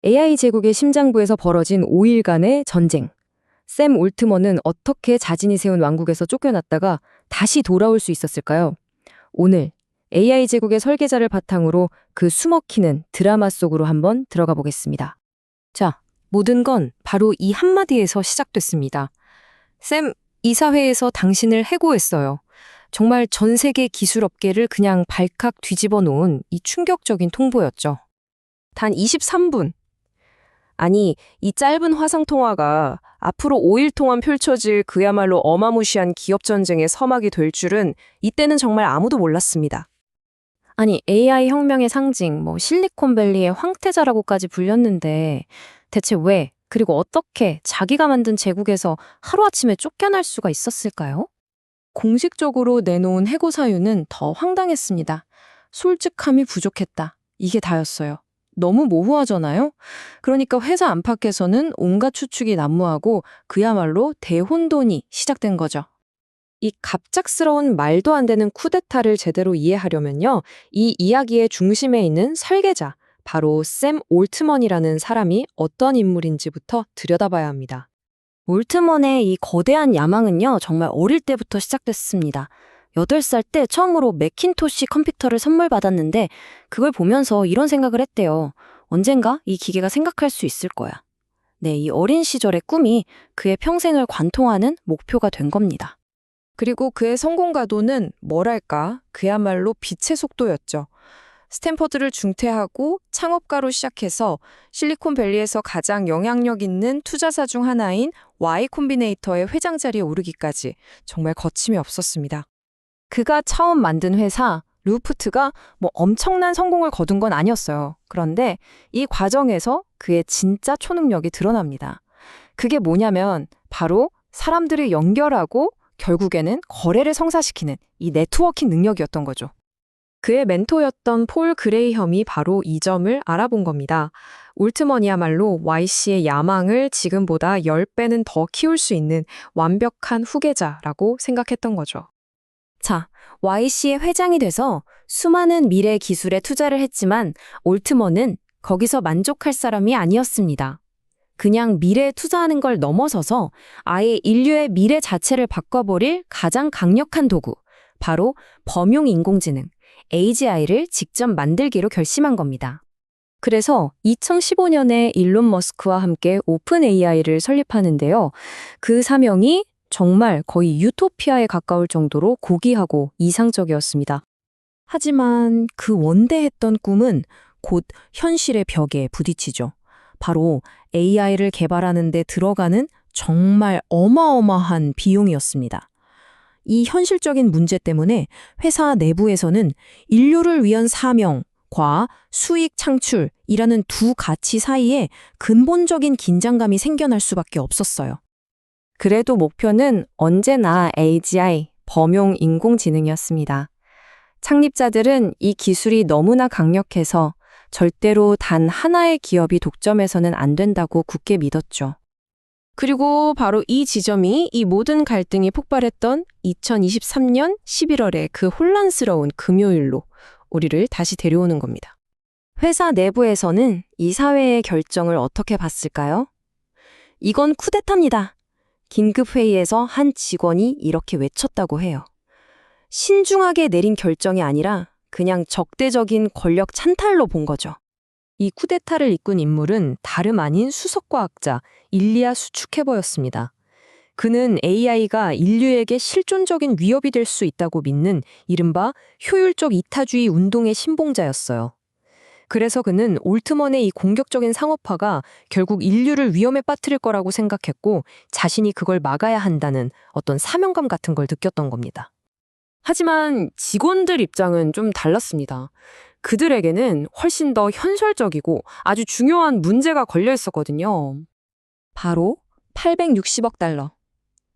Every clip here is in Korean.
AI 제국의 심장부에서 벌어진 5일간의 전쟁. 샘 올트먼은 어떻게 자신이 세운 왕국에서 쫓겨났다가 다시 돌아올 수 있었을까요? 오늘 AI 제국의 설계자를 바탕으로 그 숨어키는 드라마 속으로 한번 들어가 보겠습니다. 자, 모든 건 바로 이 한마디에서 시작됐습니다. 샘, 이사회에서 당신을 해고했어요. 정말 전 세계 기술업계를 그냥 발칵 뒤집어 놓은 이 충격적인 통보였죠. 단 23분. 아니, 이 짧은 화상통화가 앞으로 5일 동안 펼쳐질 그야말로 어마무시한 기업전쟁의 서막이 될 줄은 이때는 정말 아무도 몰랐습니다. 아니, AI 혁명의 상징, 실리콘밸리의 황태자라고까지 불렸는데 대체 왜, 그리고 어떻게 자기가 만든 제국에서 하루아침에 쫓겨날 수가 있었을까요? 공식적으로 내놓은 해고 사유는 더 황당했습니다. 솔직함이 부족했다. 이게 다였어요. 너무 모호하잖아요? 그러니까 회사 안팎에서는 온갖 추측이 난무하고 그야말로 대혼돈이 시작된 거죠. 이 갑작스러운 말도 안 되는 쿠데타를 제대로 이해하려면요. 이 이야기의 중심에 있는 설계자, 바로 샘 올트먼이라는 사람이 어떤 인물인지부터 들여다봐야 합니다. 올트먼의 이 거대한 야망은요, 정말 어릴 때부터 시작됐습니다. 8살 때 처음으로 매킨토시 컴퓨터를 선물 받았는데 그걸 보면서 이런 생각을 했대요. 언젠가 이 기계가 생각할 수 있을 거야. 네, 이 어린 시절의 꿈이 그의 평생을 관통하는 목표가 된 겁니다. 그리고 그의 성공 가도는 뭐랄까, 그야말로 빛의 속도였죠. 스탠퍼드를 중퇴하고 창업가로 시작해서 실리콘밸리에서 가장 영향력 있는 투자사 중 하나인 Y 콤비네이터의 회장 자리에 오르기까지 정말 거침이 없었습니다. 그가 처음 만든 회사 루프트가 엄청난 성공을 거둔 건 아니었어요. 그런데 이 과정에서 그의 진짜 초능력이 드러납니다. 그게 뭐냐면 바로 사람들을 연결하고 결국에는 거래를 성사시키는 이 네트워킹 능력이었던 거죠. 그의 멘토였던 폴 그레이엄이 바로 이 점을 알아본 겁니다. 올트먼이야말로 Y씨의 야망을 지금보다 10배는 더 키울 수 있는 완벽한 후계자라고 생각했던 거죠. 자, Y씨의 회장이 돼서 수많은 미래 기술에 투자를 했지만 올트먼은 거기서 만족할 사람이 아니었습니다. 그냥 미래에 투자하는 걸 넘어서서 아예 인류의 미래 자체를 바꿔버릴 가장 강력한 도구, 바로 범용 인공지능, AGI를 직접 만들기로 결심한 겁니다. 그래서 2015년에 일론 머스크와 함께 오픈 AI를 설립하는데요. 그 사명이 정말 거의 유토피아에 가까울 정도로 고귀하고 이상적이었습니다. 하지만 그 원대했던 꿈은 곧 현실의 벽에 부딪히죠. 바로 AI를 개발하는 데 들어가는 정말 어마어마한 비용이었습니다. 이 현실적인 문제 때문에 회사 내부에서는 인류를 위한 사명과 수익 창출이라는 두 가치 사이에 근본적인 긴장감이 생겨날 수밖에 없었어요. 그래도 목표는 언제나 AGI, 범용 인공지능이었습니다. 창립자들은 이 기술이 너무나 강력해서 절대로 단 하나의 기업이 독점해서는 안 된다고 굳게 믿었죠. 그리고 바로 이 지점이 이 모든 갈등이 폭발했던 2023년 11월의 그 혼란스러운 금요일로 우리를 다시 데려오는 겁니다. 회사 내부에서는 이 사회의 결정을 어떻게 봤을까요? 이건 쿠데타입니다. 긴급회의에서 한 직원이 이렇게 외쳤다고 해요. 신중하게 내린 결정이 아니라 그냥 적대적인 권력 찬탈로 본 거죠. 이 쿠데타를 이끈 인물은 다름 아닌 수석과학자 일리아 수축해버였습니다. 그는 AI가 인류에게 실존적인 위협이 될 수 있다고 믿는 이른바 효율적 이타주의 운동의 신봉자였어요. 그래서 그는 올트먼의 이 공격적인 상업화가 결국 인류를 위험에 빠뜨릴 거라고 생각했고 자신이 그걸 막아야 한다는 어떤 사명감 같은 걸 느꼈던 겁니다. 하지만 직원들 입장은 좀 달랐습니다. 그들에게는 훨씬 더 현실적이고 아주 중요한 문제가 걸려 있었거든요. 바로 860억 달러.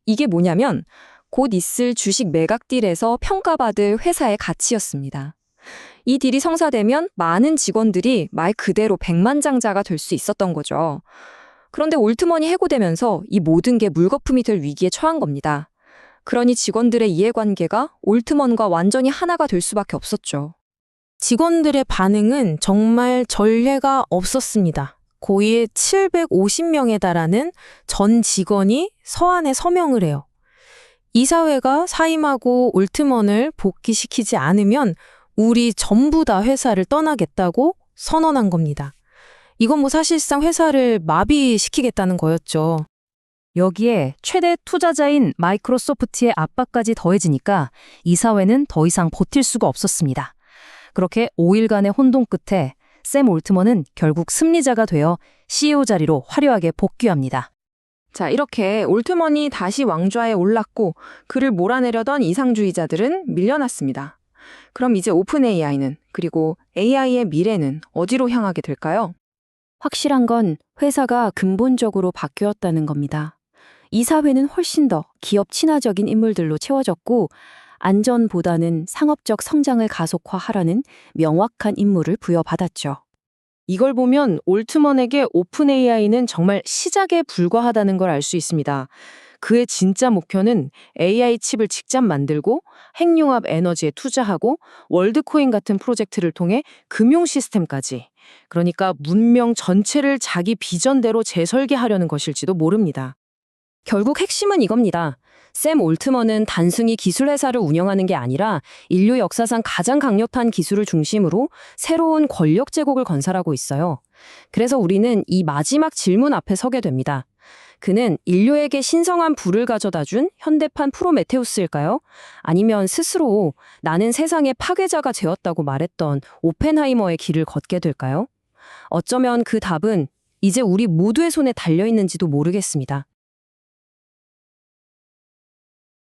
이게 뭐냐면 곧 있을 주식 매각 딜에서 평가받을 회사의 가치였습니다. 이 딜이 성사되면 많은 직원들이 말 그대로 백만장자가 될 수 있었던 거죠. 그런데 올트먼이 해고되면서 이 모든 게 물거품이 될 위기에 처한 겁니다. 그러니 직원들의 이해관계가 올트먼과 완전히 하나가 될 수밖에 없었죠. 직원들의 반응은 정말 전례가 없었습니다. 고의에 750명에 달하는 전 직원이 서한에 서명을 해요. 이사회가 사임하고 올트먼을 복귀시키지 않으면 우리 전부 다 회사를 떠나겠다고 선언한 겁니다. 이건 뭐 사실상 회사를 마비시키겠다는 거였죠. 여기에 최대 투자자인 마이크로소프트의 압박까지 더해지니까 이사회는 더 이상 버틸 수가 없었습니다. 그렇게 5일간의 혼돈 끝에 샘 올트먼은 결국 승리자가 되어 CEO 자리로 화려하게 복귀합니다. 자, 이렇게 올트먼이 다시 왕좌에 올랐고 그를 몰아내려던 이상주의자들은 밀려났습니다. 그럼 이제 오픈 AI는, 그리고 AI의 미래는 어디로 향하게 될까요? 확실한 건 회사가 근본적으로 바뀌었다는 겁니다. 이사회는 훨씬 더 기업 친화적인 인물들로 채워졌고 안전보다는 상업적 성장을 가속화하라는 명확한 임무를 부여받았죠. 이걸 보면 올트먼에게 오픈 AI는 정말 시작에 불과하다는 걸 알 수 있습니다. 그의 진짜 목표는 AI 칩을 직접 만들고 핵융합 에너지에 투자하고 월드코인 같은 프로젝트를 통해 금융 시스템까지, 그러니까 문명 전체를 자기 비전대로 재설계하려는 것일지도 모릅니다. 결국 핵심은 이겁니다. 샘 올트먼은 단순히 기술 회사를 운영하는 게 아니라 인류 역사상 가장 강력한 기술을 중심으로 새로운 권력 제국을 건설하고 있어요. 그래서 우리는 이 마지막 질문 앞에 서게 됩니다. 그는 인류에게 신성한 부를 가져다 준 현대판 프로메테우스일까요? 아니면 스스로 나는 세상의 파괴자가 되었다고 말했던 오펜하이머의 길을 걷게 될까요? 어쩌면 그 답은 이제 우리 모두의 손에 달려 있는지도 모르겠습니다.